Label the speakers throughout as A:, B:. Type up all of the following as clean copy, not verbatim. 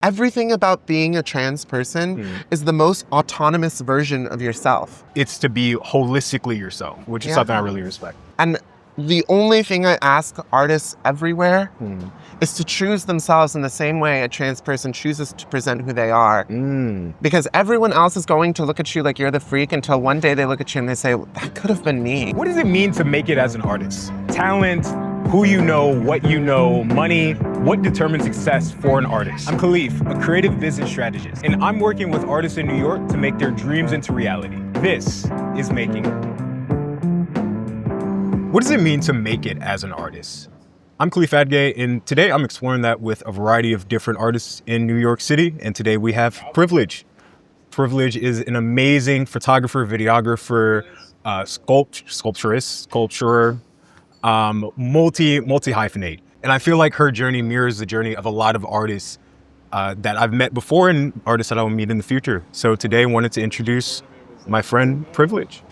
A: Everything about being a trans person is the most autonomous version of yourself.
B: It's to be holistically yourself, which is something I really respect.
A: And the only thing I ask artists everywhere is to choose themselves in the same way a trans person chooses to present who they are. Because everyone else is going to look at you like you're the freak until one day they look at you and they say, that could have been me.
B: What does it mean to make it as an artist? Talent, who you know, what you know, money, what determines success for an artist? I'm Khalif, a creative business strategist, and I'm working with artists in New York to make their dreams into reality. This is Making It. What does it mean to make it as an artist? I'm Khalif Adegeye, and today I'm exploring that with a variety of different artists in New York City, and today we have Privilege. Privilege is an amazing photographer, videographer, sculpturer, multi-hyphenate. And I feel like her journey mirrors the journey of a lot of artists that I've met before and artists that I will meet in the future. So today I wanted to introduce my friend Privilege.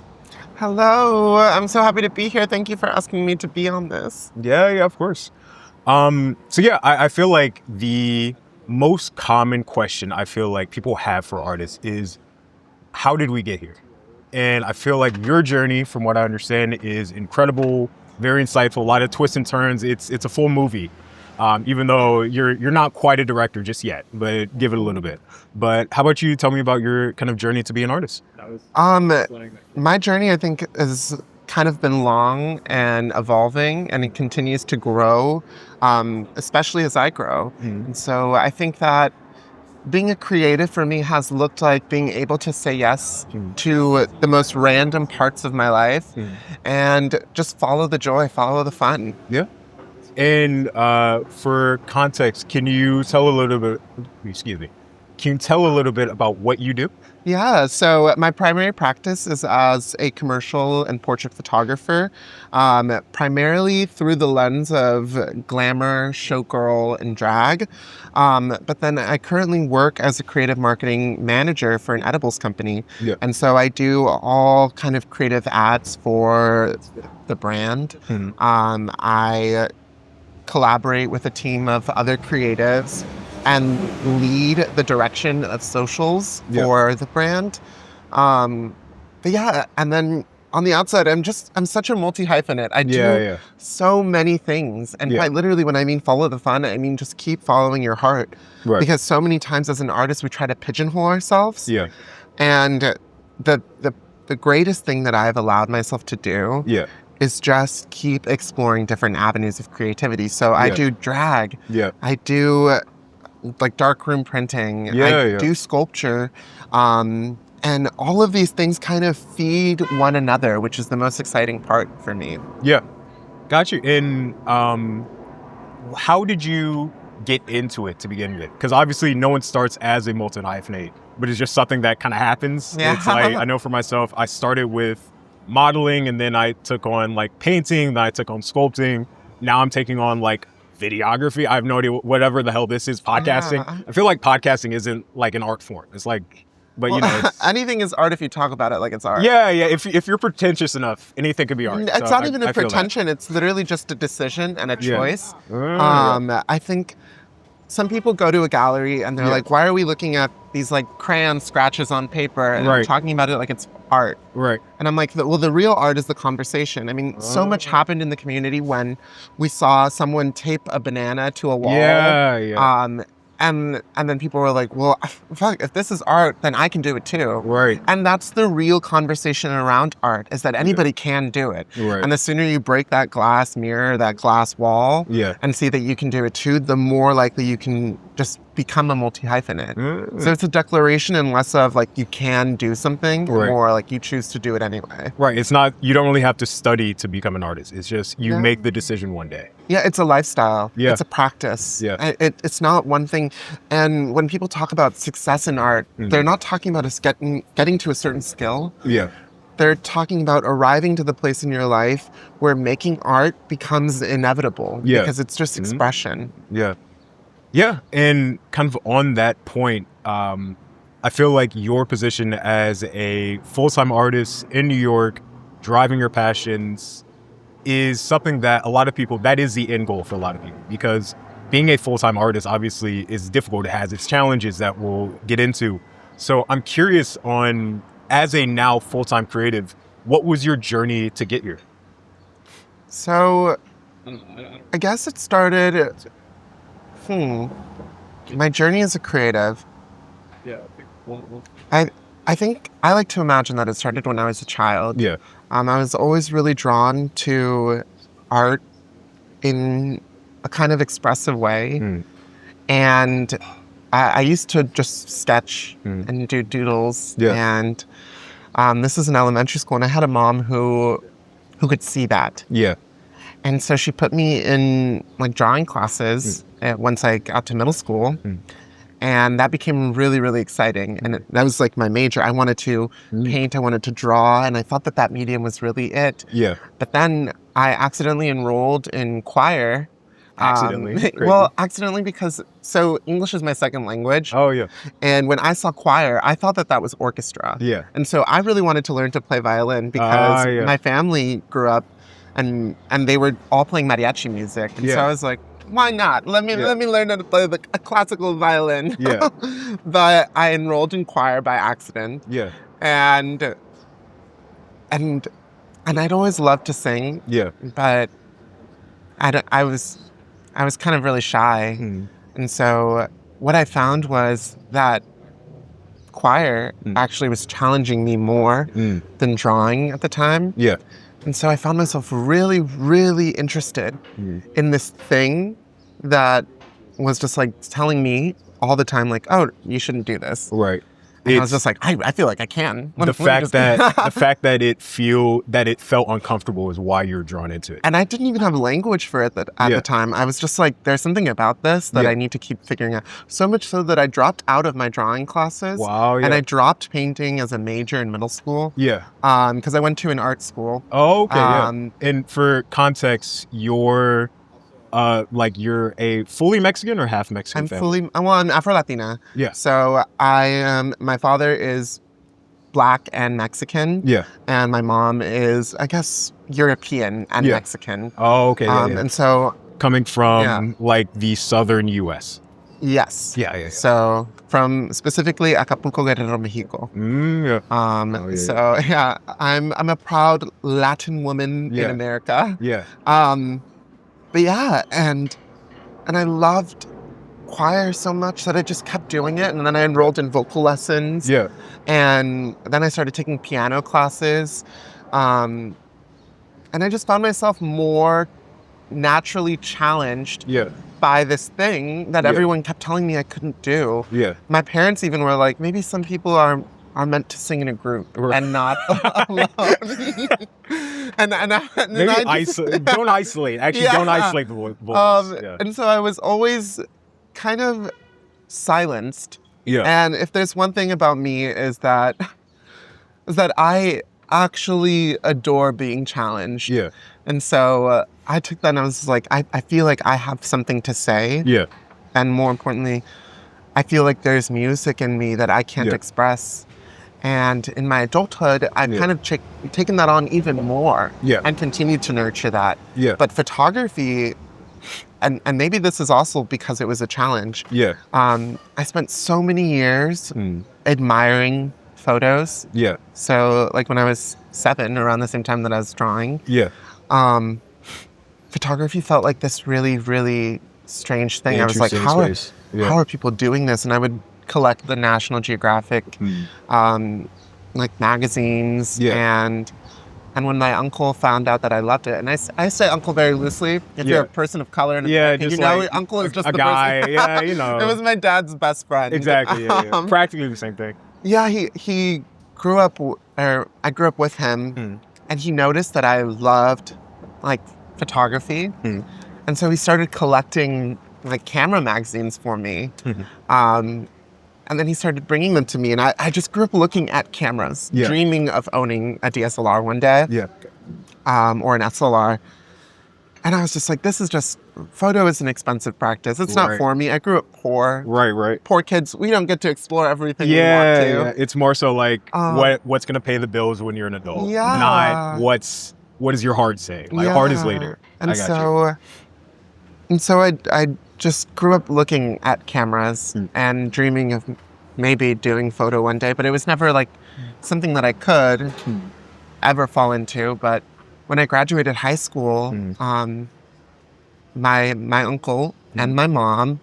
A: Hello, I'm so happy to be here. Thank you for asking me to be on this.
B: Yeah, of course. I feel like the most common question I feel like people have for artists is, how did we get here? And I feel like your journey, from what I understand, is incredible, very insightful, a lot of twists and turns. It's a full movie, even though you're not quite a director just yet, but give it a little bit. But how about you tell me about your kind of journey to be an artist?
A: My journey, I think, has kind of been long and evolving, and it continues to grow, especially as I grow. And so I think that being a creative for me has looked like being able to say yes to the most random parts of my life and just follow the joy, follow the fun.
B: Yeah. And for context, can you tell a little bit about what you do?
A: Yeah, so my primary practice is as a commercial and portrait photographer, primarily through the lens of glamour, showgirl, and drag. But then I currently work as a creative marketing manager for an edibles company.
B: Yeah.
A: And so I do all kind of creative ads for the brand. I collaborate with a team of other creatives and lead the direction of socials for the brand. And then on the outside, I'm such a multi-hyphenate. I do so many things. And quite literally, when I mean follow the fun, I mean just keep following your heart. Right. Because so many times as an artist, we try to pigeonhole ourselves. Yeah. And the greatest thing that I've allowed myself to do is just keep exploring different avenues of creativity. So I do drag. I do like darkroom printing. I do sculpture. And all of these things kind of feed one another, which is the most exciting part for me.
B: Yeah. Got you. And how did you get into it to begin with? Because obviously no one starts as a multi-hyphenate, but it's just something that kind of happens. Yeah. It's like, I know for myself, I started with modeling, and then I took on like painting, then I took on sculpting. Now I'm taking on like videography. I have no idea whatever the hell this is. Podcasting. I feel like podcasting isn't like an art form. It's like, but you know,
A: anything is art if you talk about it like it's art.
B: Yeah. If you're pretentious enough, anything could be art.
A: It's not even a pretension. It's literally just a decision and a choice. I think some people go to a gallery and they're like, why are we looking at these like crayon scratches on paper and talking about it like it's art? Right. And I'm like, well, the real art is the conversation. I mean, so much happened in the community when we saw someone tape a banana to a wall. And then people were like, well, fuck, if this is art, then I can do it too. Right. And that's the real conversation around art, is that anybody can do it. Right. And the sooner you break that glass mirror, that glass wall, and see that you can do it too, the more likely you can just become a multi-hyphenate. So it's a declaration and less of like you can do something, more like you choose to do it anyway.
B: Right. It's not, you don't really have to study to become an artist. It's just you make the decision one day.
A: Yeah, it's a lifestyle. Yeah. It's a practice. Yeah. It's not one thing. And when people talk about success in art, they're not talking about us getting to a certain skill. Yeah. They're talking about arriving to the place in your life where making art becomes inevitable. Yeah. Because it's just expression.
B: Yeah. Yeah. And kind of on that point, I feel like your position as a full-time artist in New York, driving your passions, is something that a lot of people, that is the end goal for a lot of people, because being a full-time artist obviously is difficult. It has its challenges that we'll get into. So I'm curious on, as a now full-time creative, what was your journey to get here?
A: So I guess it started, my journey as a creative. I think I like to imagine that it started when I was a child.
B: Yeah.
A: I was always really drawn to art in a kind of expressive way. And I used to just sketch and do doodles. And this is in elementary school, and I had a mom who could see that.
B: Yeah.
A: And so she put me in like drawing classes once I got to middle school. And that became really, really exciting. And that was like my major. I wanted to paint, I wanted to draw, and I thought that medium was really it.
B: Yeah.
A: But then I accidentally enrolled in choir.
B: Accidentally?
A: Well, accidentally because, so English is my second language.
B: Oh, yeah.
A: And when I saw choir, I thought that was orchestra.
B: Yeah.
A: And so I really wanted to learn to play violin because my family grew up and they were all playing mariachi music. And so I was like, why not? Let me learn how to play a classical violin.
B: Yeah.
A: But I enrolled in choir by accident.
B: Yeah.
A: And I'd always loved to sing.
B: Yeah.
A: But I was kind of really shy. And so what I found was that choir actually was challenging me more than drawing at the time.
B: Yeah.
A: And so I found myself really, really interested in this thing that was just like telling me all the time, like, oh, you shouldn't do this.
B: Right.
A: And I was just like, I feel like I can.
B: The fact that it felt uncomfortable is why you're drawn into it.
A: And I didn't even have language for it at the time. I was just like, there's something about this that I need to keep figuring out. So much so that I dropped out of my drawing classes.
B: Wow. Yeah.
A: And I dropped painting as a major in middle school.
B: Yeah.
A: Because I went to an art school.
B: Oh, okay. Yeah. And for context, you're a fully Mexican or half Mexican family?
A: I'm Afro-Latina.
B: Yeah.
A: So my father is Black and Mexican.
B: Yeah.
A: And my mom is, I guess, European and Mexican.
B: Oh, okay.
A: And so...
B: Coming from like the southern U.S.
A: Yes.
B: Yeah.
A: So from specifically Acapulco, Guerrero, Mexico. So I'm a proud Latin woman in America.
B: Yeah.
A: But yeah, and I loved choir so much that I just kept doing it. And then I enrolled in vocal lessons.
B: Yeah.
A: And then I started taking piano classes. And I just found myself more naturally challenged by this thing that everyone kept telling me I couldn't do.
B: Yeah.
A: My parents even were like, maybe some people are meant to sing in a group and not alone.
B: Don't isolate. Actually, don't isolate the voice.
A: And so I was always kind of silenced.
B: Yeah.
A: And if there's one thing about me is that I actually adore being challenged.
B: Yeah.
A: And so I took that and I was like, I feel like I have something to say.
B: Yeah.
A: And more importantly, I feel like there's music in me that I can't express. And in my adulthood, I've kind of taken that on even more and continued to nurture that.
B: Yeah.
A: But photography, and maybe this is also because it was a challenge.
B: Yeah.
A: I spent so many years admiring photos.
B: Yeah.
A: So like when I was 7, around the same time that I was drawing.
B: Yeah.
A: Photography felt like this really, really strange thing. I was like, how are people doing this? And I would collect the National Geographic like magazines and when my uncle found out that I loved it, and I say uncle very loosely, if you're a person of color, and
B: just like
A: uncle is just
B: a
A: the
B: guy,
A: person.
B: It
A: was my dad's best friend.
B: Exactly, practically the same thing.
A: Yeah, he grew up, or I grew up with him, and he noticed that I loved like photography, and so he started collecting like camera magazines for me. And then he started bringing them to me, and I just grew up looking at cameras, dreaming of owning a DSLR one day, or an SLR. And I was just like, photo is an expensive practice. It's not for me. I grew up poor.
B: Right.
A: Poor kids, we don't get to explore everything we want to.
B: Yeah, it's more so like what's going to pay the bills when you're an adult, not what is your heart saying. Like heart is later.
A: And so And so I just grew up looking at cameras and dreaming of maybe doing photo one day, but it was never like something that I could ever fall into. But when I graduated high school, my uncle and my mom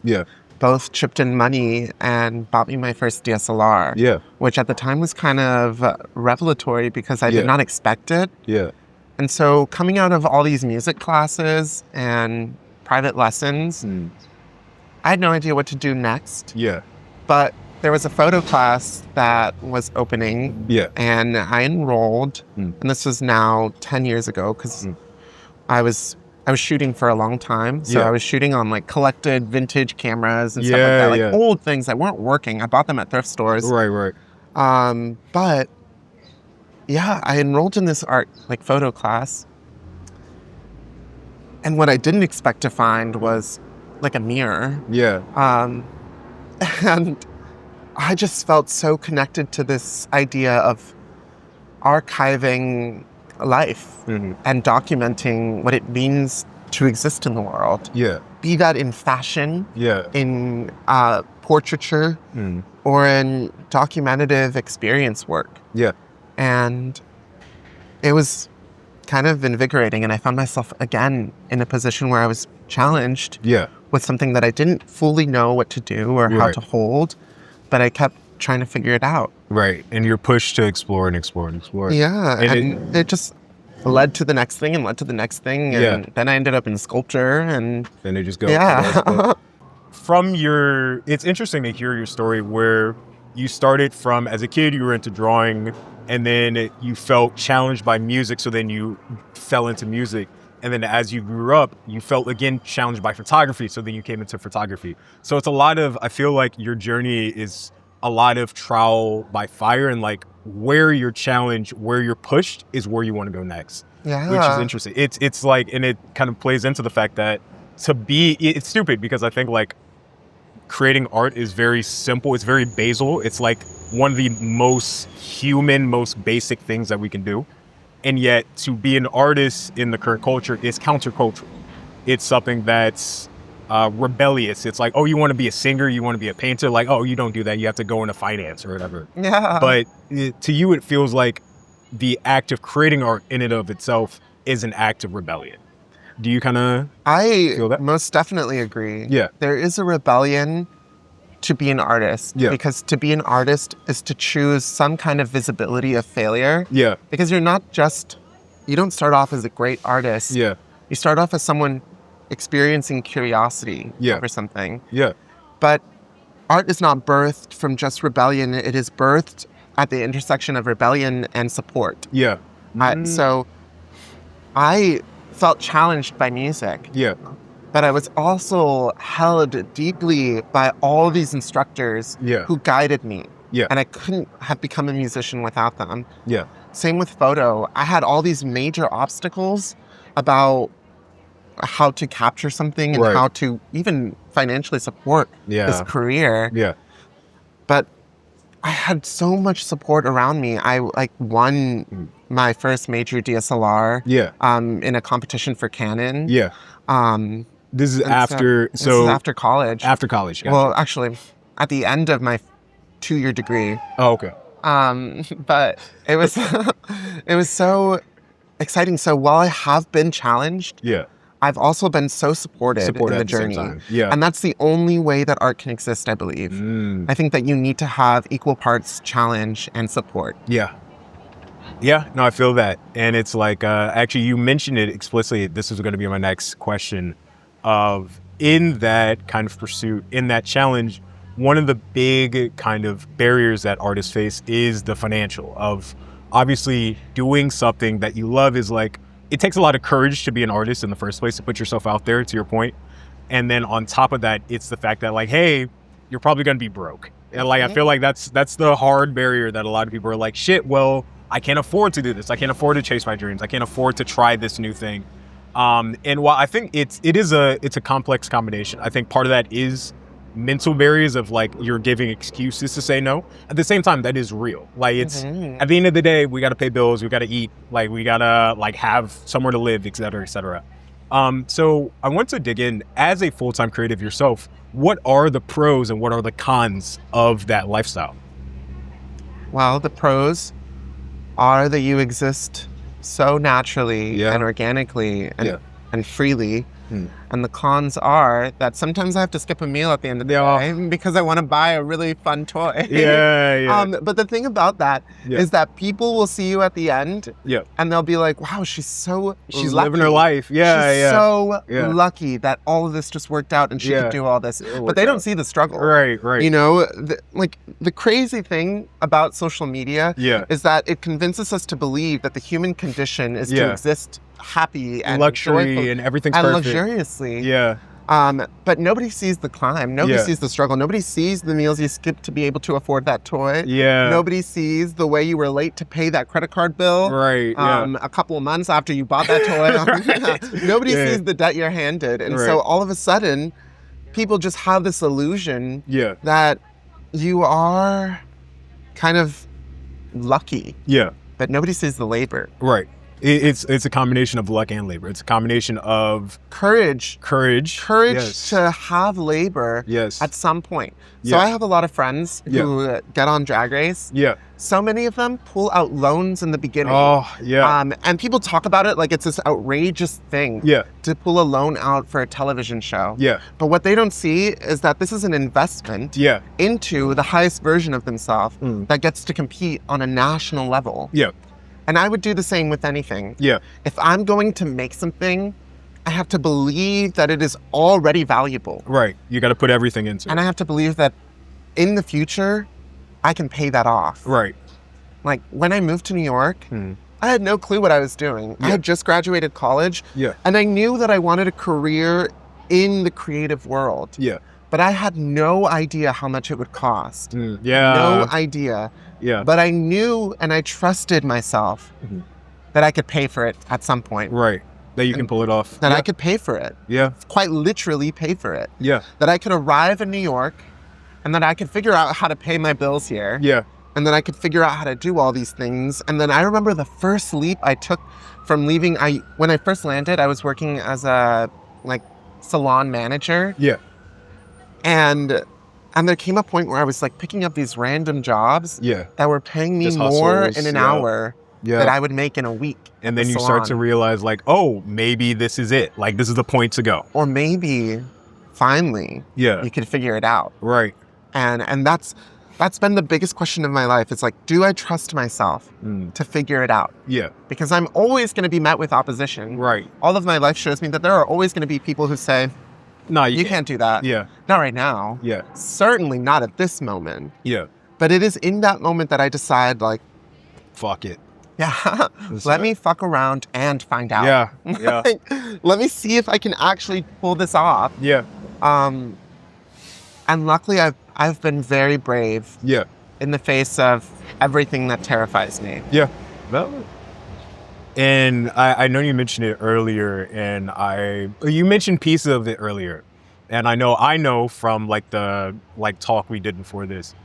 A: both chipped in money and bought me my first DSLR, which at the time was kind of revelatory because I did not expect it. And so coming out of all these music classes and private lessons, I had no idea what to do next. But there was a photo class that was opening, and I enrolled. And this was now 10 years ago because I was shooting for a long time. So I was shooting on like collected vintage cameras and stuff like that, like old things that weren't working. I bought them at thrift stores. But yeah, I enrolled in this art like photo class. And what I didn't expect to find was like a mirror. And I just felt so connected to this idea of archiving life and documenting what it means to exist in the world. Be that in fashion, in portraiture, or in documentative experience work. And it was kind of invigorating, and I found myself again in a position where I was challenged with something that I didn't fully know what to do or how to hold, but I kept trying to figure it out.
B: And you're pushed to explore and explore and explore.
A: And it just led to the next thing and led to the next thing, and then I ended up in sculpture, and
B: then they just go. From your, it's interesting to hear your story where you started from, as a kid, you were into drawing, and then you felt challenged by music, so then you fell into music. And then as you grew up, you felt again challenged by photography, so then you came into photography. So it's a lot of, I feel like your journey is a lot of trial by fire, and like where you're challenged, where you're pushed is where you want to go next. Which is interesting. It's like, and it kind of plays into the fact that it's stupid because I think like creating art is very simple. It's very basal. It's like one of the most human, most basic things that we can do. And yet to be an artist in the current culture is countercultural. It's something that's rebellious. It's like, oh, you want to be a singer, you want to be a painter, like, oh, you don't do that, you have to go into finance or whatever. But to you, it feels like the act of creating art in and of itself is an act of rebellion. Do you kind of feel that?
A: I most definitely agree. There is a rebellion to be an artist, because to be an artist is to choose some kind of visibility of failure. Because you don't start off as a great artist. You start off as someone experiencing curiosity over something. But art is not birthed from just rebellion. It is birthed at the intersection of rebellion and support. So I felt challenged by music. But I was also held deeply by all these instructors who guided me. And I couldn't have become a musician without them. Same with photo. I had all these major obstacles about how to capture something and how to even financially support this career. But I had so much support around me. I like won my first major DSLR in a competition for Canon.
B: This is after
A: college.
B: After college, gotcha.
A: Well, actually, at the end of my 2-year degree.
B: Oh, okay.
A: But it was it was so exciting. So while I have been challenged, I've also been so supported in the journey. And that's the only way that art can exist, I believe. I think that you need to have equal parts challenge and support.
B: No, I feel that. And it's like, actually, you mentioned it explicitly. This is going to be my next question. Of in that kind of pursuit, in that challenge, one of the big kind of barriers that artists face is the financial of obviously doing something that you love is like, it takes a lot of courage to be an artist in the first place, to put yourself out there, to your point. And then on top of that, it's the fact that like, hey, you're probably going to be broke. And like, I feel like that's the hard barrier that a lot of people are like, shit, well, I can't afford to do this. I can't afford to chase my dreams. I can't afford to try this new thing. And while I think it's a complex combination, I think part of that is mental barriers of like you're giving excuses to say no. At the same time, that is real. Like it's at the end of the day, we got to pay bills, we got to eat, like we got to like have somewhere to live, et cetera, et cetera. So I want to dig in, as a full-time creative yourself, what are the pros and what are the cons of that lifestyle?
A: Well, the pros are that you exist so naturally
B: Yeah.
A: and organically and,
B: Yeah.
A: and freely. And the cons are that sometimes I have to skip a meal at the end of the day because I want to buy a really fun toy.
B: Yeah.
A: But the thing about that is that people will see you at the end
B: Yeah.
A: and they'll be like, wow, she's
B: She's
A: lucky.
B: living her life. Yeah.
A: She's
B: Yeah.
A: so
B: Yeah.
A: lucky that all of this just worked out and she could do all this. But they don't see the struggle.
B: Right.
A: You know, the crazy thing about social media is that it convinces us to believe that the human condition is to exist happy and
B: luxury
A: joyful
B: and everything's
A: and
B: perfect.
A: luxuriously.
B: Yeah.
A: But nobody sees the climb. Nobody sees the struggle. Nobody sees the meals you skipped to be able to afford that toy.
B: Yeah.
A: Nobody sees the way you were late to pay that credit card bill.
B: Right.
A: A couple of months after you bought that toy. Nobody sees the debt you're handed. And so all of a sudden, people just have this illusion that you are kind of lucky.
B: Yeah.
A: But nobody sees the labor.
B: Right. It's a combination of luck and labor. It's a combination of
A: courage to have labor at some point. So I have a lot of friends who get on Drag Race.
B: Yeah.
A: So many of them pull out loans in the beginning.
B: Oh, yeah.
A: And people talk about it like it's this outrageous thing to pull a loan out for a television show.
B: Yeah.
A: But what they don't see is that this is an investment into the highest version of themselves that gets to compete on a national level.
B: Yeah.
A: And I would do the same with anything.
B: Yeah.
A: If I'm going to make something, I have to believe that it is already valuable.
B: Right. You got to put everything into it.
A: And I have to believe that in the future, I can pay that off.
B: Right.
A: Like when I moved to New York, I had no clue what I was doing. I had just graduated college. And I knew that I wanted a career in the creative world.
B: Yeah.
A: But I had no idea how much it would cost.
B: Yeah.
A: No idea.
B: Yeah.
A: But I knew and I trusted myself that I could pay for it at some point.
B: Right. That you can pull it off.
A: That I could pay for it.
B: Yeah.
A: Quite literally pay for it.
B: Yeah.
A: That I could arrive in New York and that I could figure out how to pay my bills here.
B: Yeah.
A: And then I could figure out how to do all these things. And then I remember the first leap I took from leaving. When I first landed, I was working as a salon manager.
B: Yeah.
A: And there came a point where I was picking up these random jobs that were paying me
B: Just
A: more
B: hustles,
A: in an hour that I would make in a week.
B: And then you start to realize oh, maybe this is it. This is the point to go.
A: Or maybe finally you could figure it out.
B: Right.
A: And that's been the biggest question of my life. It's do I trust myself to figure it out?
B: Yeah.
A: Because I'm always going to be met with opposition.
B: Right.
A: All of my life shows me that there are always going to be people who say,
B: no,
A: you can't do that.
B: Yeah.
A: Not right now.
B: Yeah.
A: Certainly not at this moment.
B: Yeah.
A: But it is in that moment that I decide
B: fuck it.
A: Yeah. Let me fuck around and find out.
B: Yeah. Yeah.
A: Let me see if I can actually pull this off.
B: Yeah.
A: And luckily I've been very brave.
B: Yeah.
A: In the face of everything that terrifies me.
B: Yeah. And I know you mentioned it earlier, and you mentioned pieces of it earlier, and I know from the talk we did before this,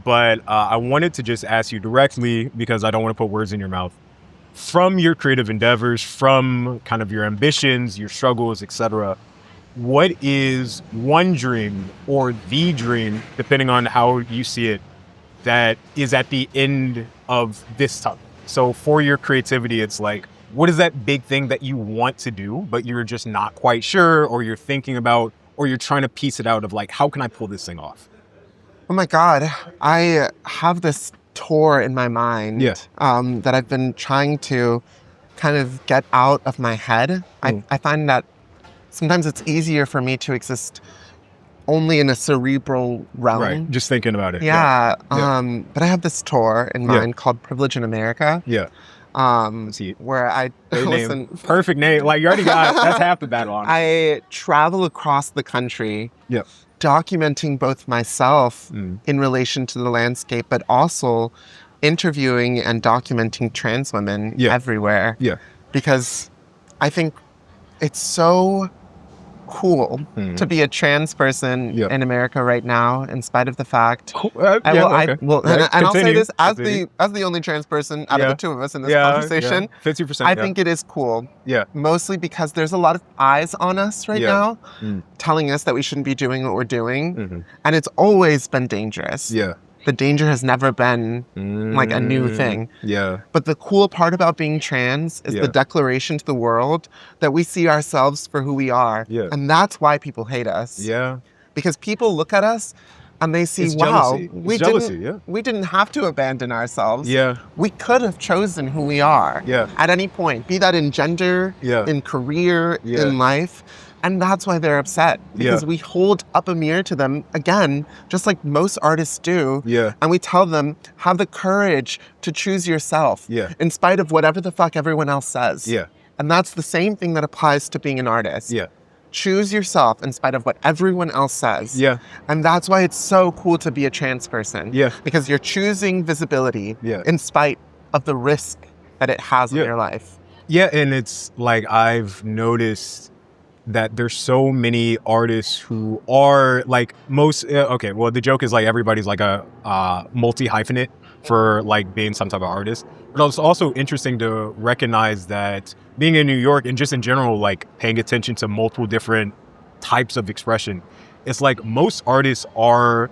B: but I wanted to just ask you directly, because I don't want to put words in your mouth. From your creative endeavors, from kind of your ambitions, your struggles, etc., what is one dream or the dream, depending on how you see it, that is at the end of this tunnel? So for your creativity, it's what is that big thing that you want to do, but you're just not quite sure, or you're thinking about, or you're trying to piece it out of how can I pull this thing off?
A: Oh my God, I have this tour in my mind that I've been trying to kind of get out of my head. I find that sometimes it's easier for me to exist only in a cerebral realm.
B: Right, just thinking about it.
A: Yeah. But I have this tour in mind called Privilege in America.
B: Yeah.
A: Where I listen.
B: Perfect name. You already got that's half the battle on.
A: I travel across the country. Documenting both myself in relation to the landscape, but also interviewing and documenting trans women everywhere.
B: Yeah.
A: Because I think it's so cool to be a trans person in America right now, in spite of the fact.
B: Cool.
A: And I'll say this as the only trans person out of the two of us in this conversation.
B: 50%.
A: I think it is cool.
B: Yeah.
A: Mostly because there's a lot of eyes on us right now, telling us that we shouldn't be doing what we're doing, and it's always been dangerous.
B: Yeah.
A: The danger has never been like a new thing.
B: Yeah.
A: But the cool part about being trans is the declaration to the world that we see ourselves for who we are.
B: Yeah.
A: And that's why people hate us.
B: Yeah.
A: Because people look at us and they see,
B: It's
A: wow,
B: jealousy.
A: we didn't have to abandon ourselves.
B: Yeah.
A: We could have chosen who we are at any point, be that in gender, in career, in life. And that's why they're upset, because we hold up a mirror to them, again, just like most artists do.
B: Yeah.
A: And we tell them, have the courage to choose yourself in spite of whatever the fuck everyone else says.
B: Yeah.
A: And that's the same thing that applies to being an artist.
B: Yeah.
A: Choose yourself in spite of what everyone else says.
B: Yeah.
A: And that's why it's so cool to be a trans person.
B: Yeah.
A: Because you're choosing visibility in spite of the risk that it has in your life.
B: Yeah, and it's like I've noticed that there's so many artists who are like the joke is like everybody's like a multi-hyphenate for like being some type of artist. But it's also interesting to recognize that being in New York and just in general, like paying attention to multiple different types of expression, it's like most artists are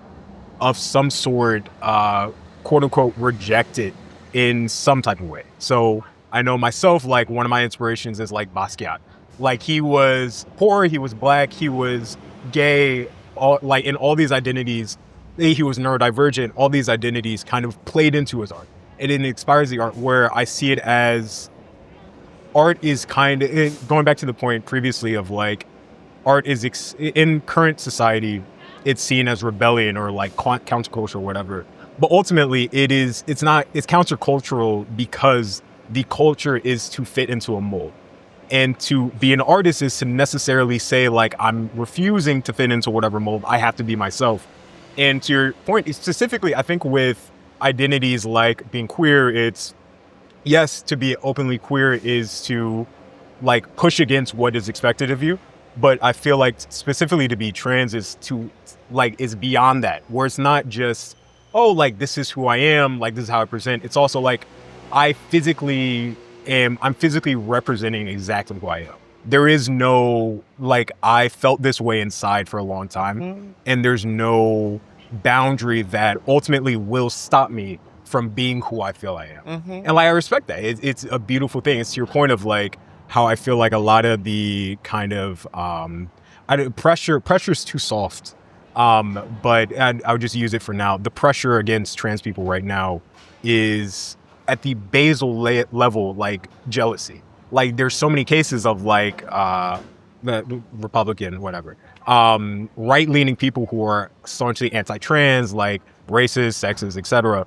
B: of some sort, quote unquote, rejected in some type of way. So I know myself, like one of my inspirations is like Basquiat. Like he was poor, he was black, he was gay, like in all these identities, he was neurodivergent, all these identities kind of played into his art. And it inspires the art where I see it as art is kind of, going back to the point previously of like, art is, in current society, it's seen as rebellion or like counterculture or whatever. But ultimately it's countercultural because the culture is to fit into a mold. And to be an artist is to necessarily say, like, I'm refusing to fit into whatever mold. I have to be myself. And to your point, specifically, I think with identities like being queer, it's, yes, to be openly queer is to, like, push against what is expected of you. But I feel like specifically to be trans is to, like, is beyond that. Where it's not just, oh, like, this is who I am, like, this is how I present. It's also like, I'm physically representing exactly who I am. There is no, like, I felt this way inside for a long time, and there's no boundary that ultimately will stop me from being who I feel I am. And like, I respect that. It's a beautiful thing. It's to your point of like, how I feel like a lot of the kind of, pressure's too soft. But I would just use it for now. The pressure against trans people right now is at the basal level, like jealousy. Like there's so many cases of like the Republican, whatever, right-leaning people who are staunchly anti-trans, like racist, sexist, etc.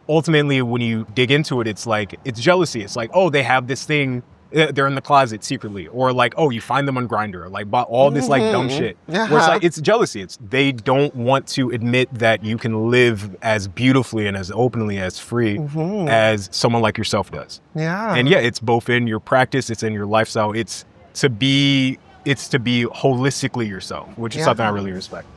B: Ultimately, when you dig into it, it's like, it's jealousy. It's like, oh, they have this thing, they're in the closet secretly, or like, oh, you find them on Grindr, like all this like dumb shit. Where it's like, it's jealousy. It's they don't want to admit that you can live as beautifully and as openly as free as someone like yourself does. And yeah, it's both in your practice, it's in your lifestyle. It's to be holistically yourself, which is something I really respect.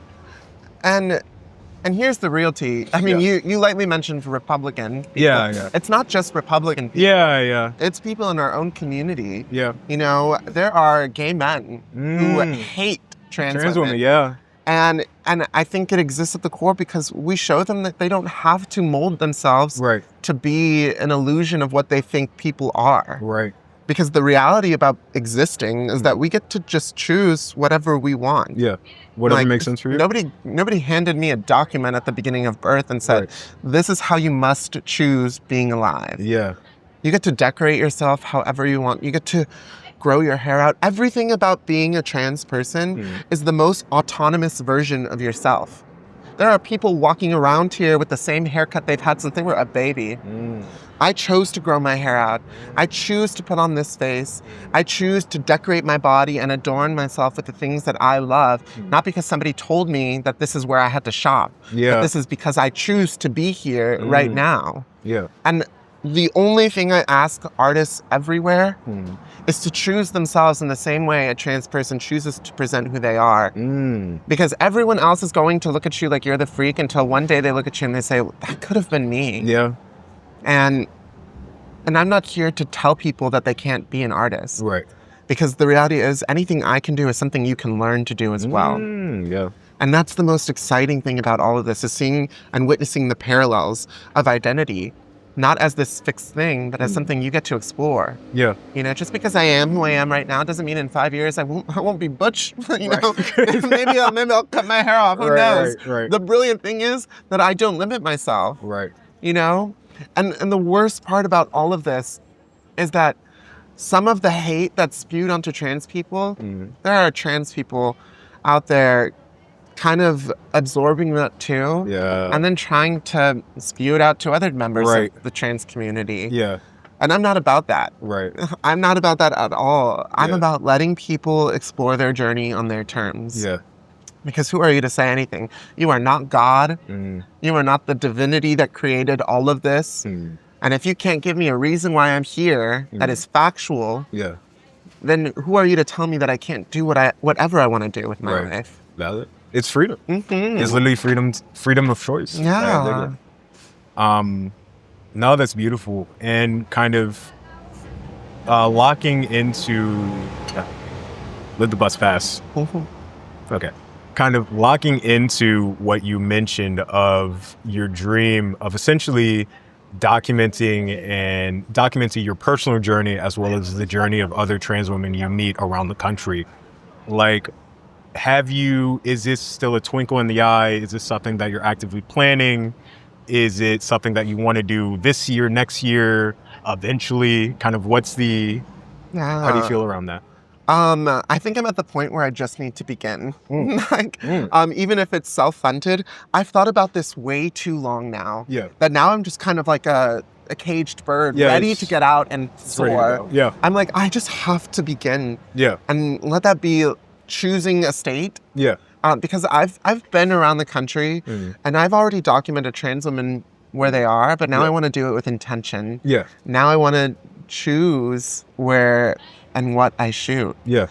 A: And here's the realty. I mean, you lightly mentioned Republican people.
B: Yeah.
A: It's not just Republican people.
B: Yeah.
A: It's people in our own community.
B: Yeah.
A: You know, there are gay men who hate trans women.
B: Yeah.
A: And I think it exists at the core because we show them that they don't have to mold themselves to be an illusion of what they think people are.
B: Right.
A: Because the reality about existing is that we get to just choose whatever we want.
B: Yeah. Whatever makes sense for you.
A: Nobody handed me a document at the beginning of birth and said, this is how you must choose being alive.
B: Yeah.
A: You get to decorate yourself however you want. You get to grow your hair out. Everything about being a trans person is the most autonomous version of yourself. There are people walking around here with the same haircut they've had since they were a baby. I chose to grow my hair out. I choose to put on this face. I choose to decorate my body and adorn myself with the things that I love, not because somebody told me that this is where I had to shop. But this is because I choose to be here right now.
B: Yeah.
A: And the only thing I ask artists everywhere is to choose themselves in the same way a trans person chooses to present who they are. Because everyone else is going to look at you like you're the freak until one day they look at you and they say, that could have been me.
B: Yeah.
A: And I'm not here to tell people that they can't be an artist.
B: Right.
A: Because the reality is anything I can do is something you can learn to do as well.
B: Yeah.
A: And that's the most exciting thing about all of this, is seeing and witnessing the parallels of identity, not as this fixed thing, but as something you get to explore.
B: Yeah.
A: You know, just because I am who I am right now doesn't mean in 5 years I won't be butch. You know, maybe I'll cut my hair off. Who knows?
B: Right.
A: The brilliant thing is that I don't limit myself.
B: Right.
A: You know, and the worst part about all of this is that some of the hate that's spewed onto trans people, there are trans people out there kind of absorbing that too, and then trying to spew it out to other members of the trans community.
B: Yeah.
A: And I'm not about that.
B: Right.
A: I'm not about that at all. I'm about letting people explore their journey on their terms.
B: Yeah.
A: Because who are you to say anything? You are not God. You are not the divinity that created all of this. And if you can't give me a reason why I'm here that is factual, then who are you to tell me that I can't do whatever I want to do with my life?
B: Valid. It's freedom. It's literally freedom of choice.
A: Yeah.
B: No, that's beautiful. And kind of locking into... let the bus pass. Okay. Kind of locking into what you mentioned of your dream of essentially documenting your personal journey as well as the journey of other trans women you meet around the country. Like, is this still a twinkle in the eye? Is this something that you're actively planning? Is it something that you want to do this year, next year, eventually? Kind of how do you feel around that?
A: I think I'm at the point where I just need to begin. Even if it's self-funded, I've thought about this way too long now.
B: Yeah.
A: That now I'm just kind of like a caged bird, ready to get out and soar.
B: Yeah.
A: I'm like, I just have to begin.
B: Yeah.
A: And let that be choosing a state.
B: Yeah.
A: Because I've been around the country and I've already documented trans women where they are, but now I want to do it with intention. Yeah. Now I want to choose where and what I shoot.
B: Yeah.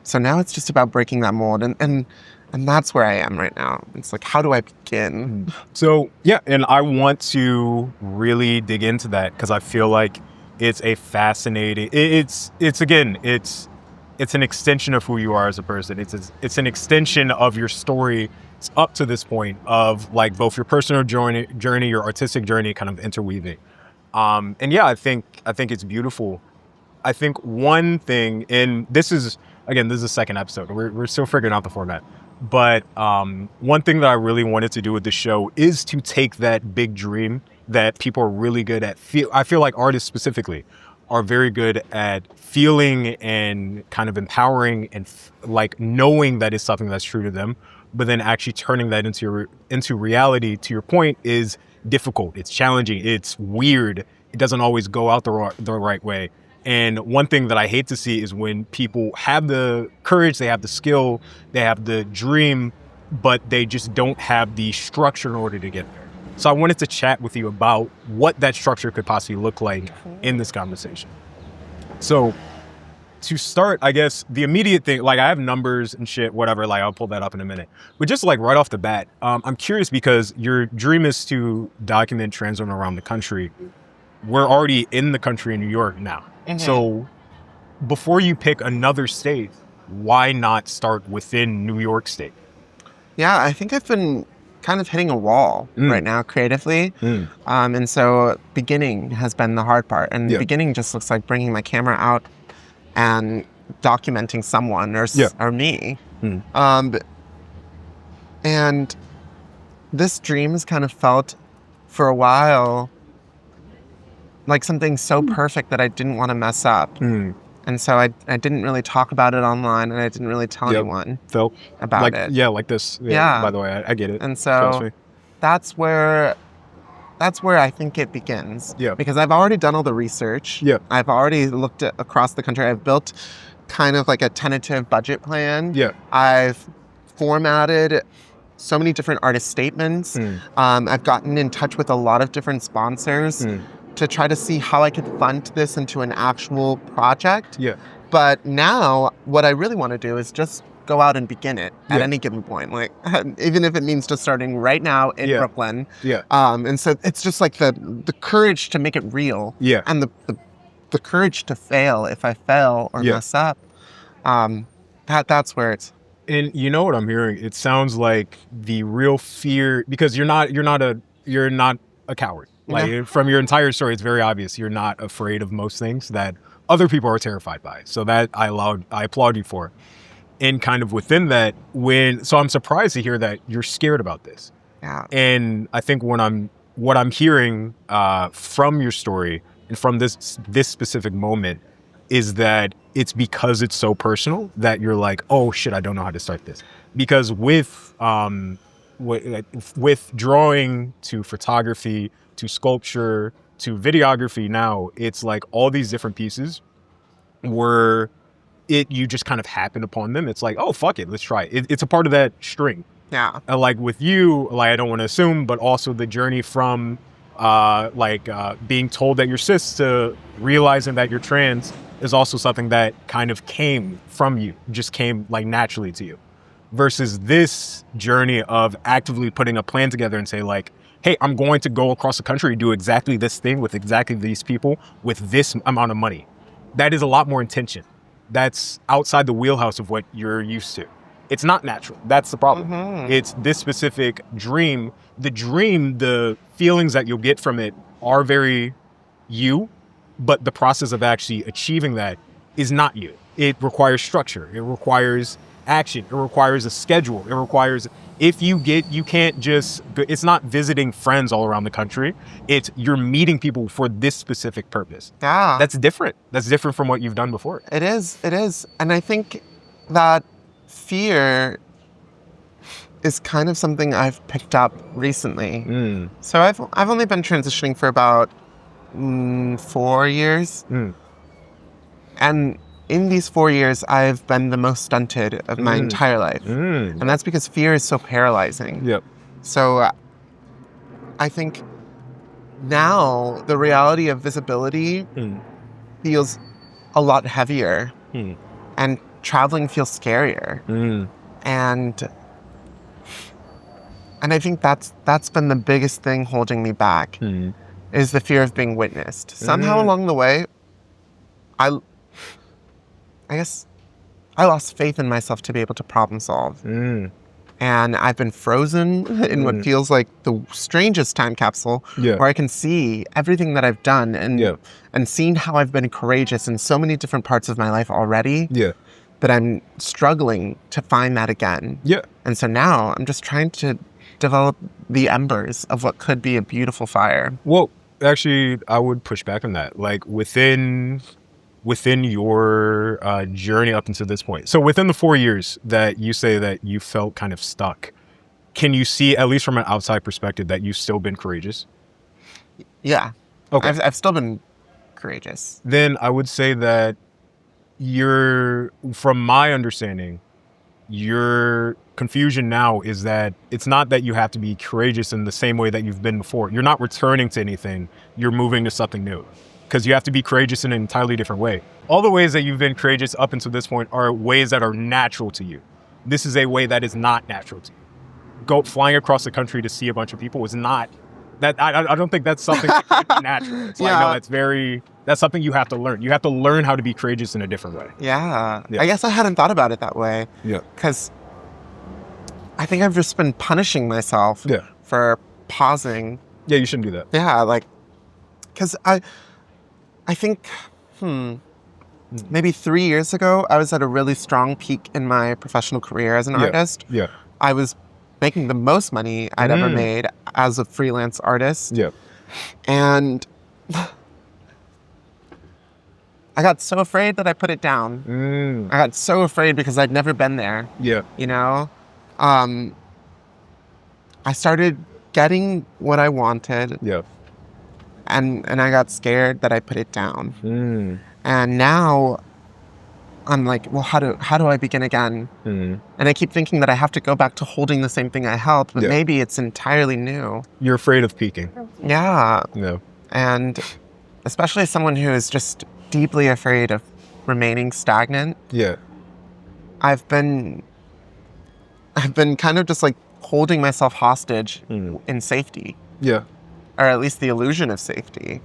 A: So now it's just about breaking that mold, and that's where I am right now. It's like, how do I begin?
B: So yeah, and I want to really dig into that because I feel like it's a fascinating. It's an extension of who you are as a person. It's an extension of your story up to this point of like both your personal journey, your artistic journey, kind of interweaving. And yeah, I think it's beautiful. I think one thing, and this is the second episode. We're still figuring out the format. But one thing that I really wanted to do with the show is to take that big dream that people are really good at. I feel like artists specifically are very good at feeling and kind of empowering and like knowing that it's something that's true to them, but then actually turning that into reality, to your point, is difficult. It's challenging. It's weird. It doesn't always go out the right way. And one thing that I hate to see is when people have the courage, they have the skill, they have the dream, but they just don't have the structure in order to get there. So I wanted to chat with you about what that structure could possibly look like in this conversation. So to start, I guess the immediate thing, like I have numbers and shit, whatever, like I'll pull that up in a minute. But just like right off the bat, I'm curious because your dream is to document trans women around the country. We're already in the country in New York now. So before you pick another state, why not start within New York State?
A: Yeah, I think I've been kind of hitting a wall right now creatively. And so beginning has been the hard part. And the beginning just looks like bringing my camera out and documenting someone or me. And this dream has kind of felt for a while like something so perfect that I didn't want to mess up. And so I didn't really talk about it online, and I didn't really tell anyone about it.
B: Yeah, like this. Yeah. By the way, I get it.
A: And so that's where I think it begins. Yeah. Because I've already done all the research. Yeah. I've already looked across the country. I've built kind of like a tentative budget plan. Yeah. I've formatted so many different artist statements. I've gotten in touch with a lot of different sponsors to try to see how I could fund this into an actual project.
B: Yeah.
A: But now what I really want to do is just go out and begin it at any given point. Like, even if it means just starting right now in Brooklyn.
B: Yeah.
A: And so it's just like the courage to make it real.
B: Yeah.
A: And the courage to fail if I fail or mess up. That's where it's.
B: And you know what I'm hearing? It sounds like the real fear, because you're not a coward. Like from your entire story, it's very obvious you're not afraid of most things that other people are terrified by. So that I applaud you for. And kind of within that, so I'm surprised to hear that you're scared about this.
A: Yeah.
B: And I think what I'm hearing from your story and from this specific moment is that it's because it's so personal that you're like, oh shit, I don't know how to start this. Because with drawing to photography to sculpture to videography now, it's like all these different pieces where you just kind of happen upon them. It's like, oh fuck it, let's try it. It's a part of that string.
A: Yeah.
B: Like with you, like I don't want to assume, but also the journey from being told that you're cis to realizing that you're trans is also something that kind of came from you, just came like naturally to you. Versus this journey of actively putting a plan together and say like, hey, I'm going to go across the country and do exactly this thing with exactly these people with this amount of money. That is a lot more intention. That's outside the wheelhouse of what you're used to. It's not natural. That's the problem. It's this specific dream. The feelings that you'll get from it are very you, but the process of actually achieving that is not you. It requires structure. It requires action. It requires a schedule. It requires, you can't just, it's not visiting friends all around the country. It's you're meeting people for this specific purpose.
A: Yeah.
B: That's different. That's different from what you've done before.
A: It is. And I think that fear is kind of something I've picked up recently. So I've only been transitioning for about 4 years. And in these 4 years, I've been the most stunted of my entire life. And that's because fear is so paralyzing.
B: Yep.
A: So I think now the reality of visibility feels a lot heavier. And traveling feels scarier. And I think that's been the biggest thing holding me back is the fear of being witnessed. Somehow along the way, I guess I lost faith in myself to be able to problem solve. And I've been frozen in what feels like the strangest time capsule where I can see everything that I've done and seen how I've been courageous in so many different parts of my life already. But I'm struggling to find that again. And so now I'm just trying to develop the embers of what could be a beautiful fire.
B: Well, actually, I would push back on that. Like within your journey up until this point. So within the 4 years that you say that you felt kind of stuck, can you see, at least from an outside perspective, that you've still been courageous?
A: Yeah.
B: Okay.
A: I've still been courageous.
B: Then I would say that from my understanding, your confusion now is that it's not that you have to be courageous in the same way that you've been before. You're not returning to anything. You're moving to something new. Because you have to be courageous in an entirely different way. All the ways that you've been courageous up until this point are ways that are natural to you. This is a way that is not natural to you. Flying across the country to see a bunch of people is not, I don't think that's something that's natural. It's like, no, that's something you have to learn. You have to learn how to be courageous in a different way.
A: Yeah. I guess I hadn't thought about it that way. Because I think I've just been punishing myself for pausing.
B: Yeah, you shouldn't do that.
A: Yeah, like, because I think, maybe 3 years ago, I was at a really strong peak in my professional career as an artist. I was making the most money I'd ever made as a freelance artist. And I got so afraid that I put it down. I got so afraid because I'd never been there. You know? I started getting what I wanted. And I got scared that I put it down. And now I'm like, well, how do I begin again? And I keep thinking that I have to go back to holding the same thing I held, but maybe it's entirely new.
B: You're afraid of peaking.
A: Yeah.
B: Yeah.
A: And especially as someone who is just deeply afraid of remaining stagnant.
B: Yeah.
A: I've been kind of just like holding myself hostage in safety.
B: Yeah.
A: Or at least the illusion of safety.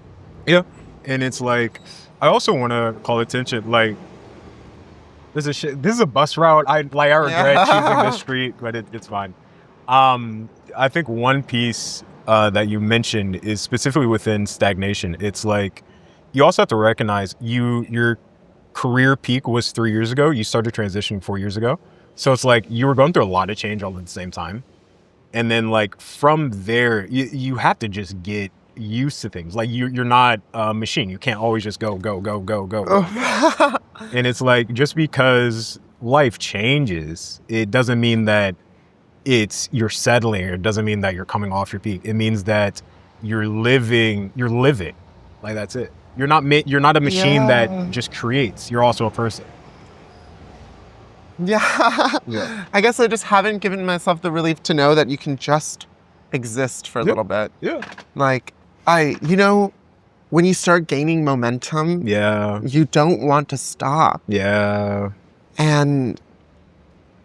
B: Yeah. And it's like, I also want to call attention, like, this is a bus route. I regret choosing this street, but it's fine. I think one piece that you mentioned is specifically within stagnation. It's like, you also have to recognize your career peak was 3 years ago. You started transitioning 4 years ago. So it's like, you were going through a lot of change all at the same time. And then like from there, you have to just get used to things. Like you're not a machine. You can't always just go. And it's like, just because life changes, it doesn't mean that you're settling, or it doesn't mean that you're coming off your peak. It means that you're living. Like, that's it. You're not a machine that just creates. You're also a person.
A: Yeah. I guess I just haven't given myself the relief to know that you can just exist for a little bit.
B: Yeah.
A: Like, when you start gaining momentum, you don't want to stop.
B: Yeah.
A: And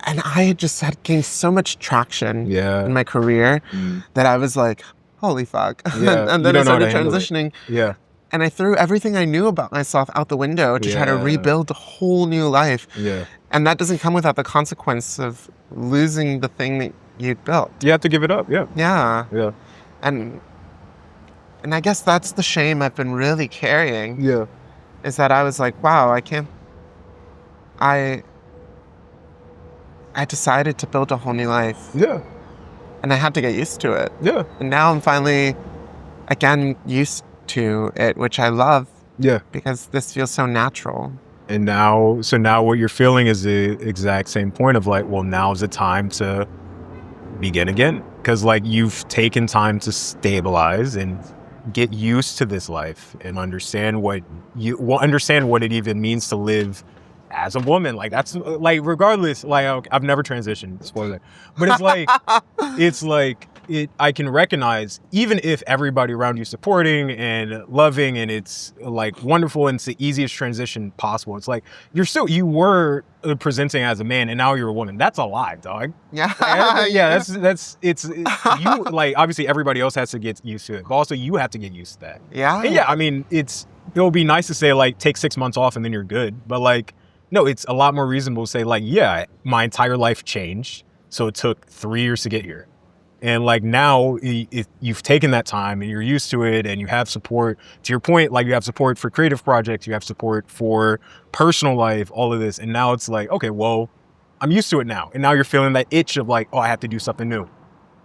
A: I had just gained so much traction in my career that I was like, holy fuck. And then I started transitioning.
B: Yeah.
A: And I threw everything I knew about myself out the window to try to rebuild a whole new life.
B: Yeah.
A: And that doesn't come without the consequence of losing the thing that you'd built.
B: You have to give it up. Yeah.
A: Yeah.
B: Yeah.
A: And I guess that's the shame I've been really carrying.
B: Yeah.
A: Is that I was like, wow, I decided to build a whole new life.
B: Yeah.
A: And I had to get used to it.
B: Yeah.
A: And now I'm finally, again, used to it, which I love.
B: Yeah.
A: Because this feels so natural.
B: And now what you're feeling is the exact same point of like, well, now's the time to begin again. Because like, you've taken time to stabilize and get used to this life and understand what it even means to live as a woman. Like, that's like, regardless, like, I've never transitioned, spoiler, but it's like I can recognize, even if everybody around you supporting and loving, and it's like wonderful and it's the easiest transition possible, it's like, you were presenting as a man and now you're a woman. That's a lie, dog.
A: Yeah.
B: It's you, like, obviously everybody else has to get used to it, but also you have to get used to that.
A: Yeah.
B: And yeah, I mean, it'll be nice to say like, take 6 months off and then you're good. But like, no, it's a lot more reasonable to say like, yeah, my entire life changed. So it took 3 years to get here. And like, now you've taken that time and you're used to it and you have support, to your point, like you have support for creative projects, you have support for personal life, all of this. And now it's like, okay, well, I'm used to it now. And now you're feeling that itch of like, oh, I have to do something new.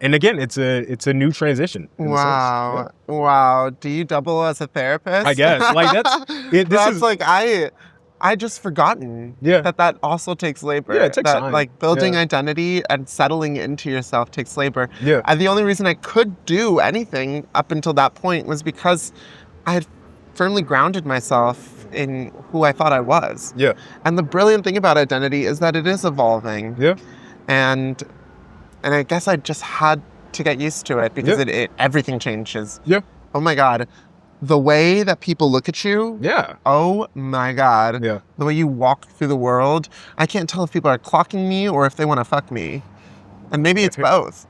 B: And again, it's a new transition.
A: Wow. Yeah. Wow. Do you double as a therapist?
B: I guess. Like
A: I just forgotten that also takes labor.
B: Yeah, it takes time.
A: Like building identity and settling into yourself takes labor.
B: Yeah.
A: And the only reason I could do anything up until that point was because I had firmly grounded myself in who I thought I was.
B: Yeah.
A: And the brilliant thing about identity is that it is evolving.
B: Yeah.
A: And I guess I just had to get used to it because everything changes.
B: Yeah.
A: Oh my God. The way that people look at you.
B: Yeah.
A: Oh my God.
B: Yeah.
A: The way you walk through the world. I can't tell if people are clocking me or if they want to fuck me. And maybe it's both.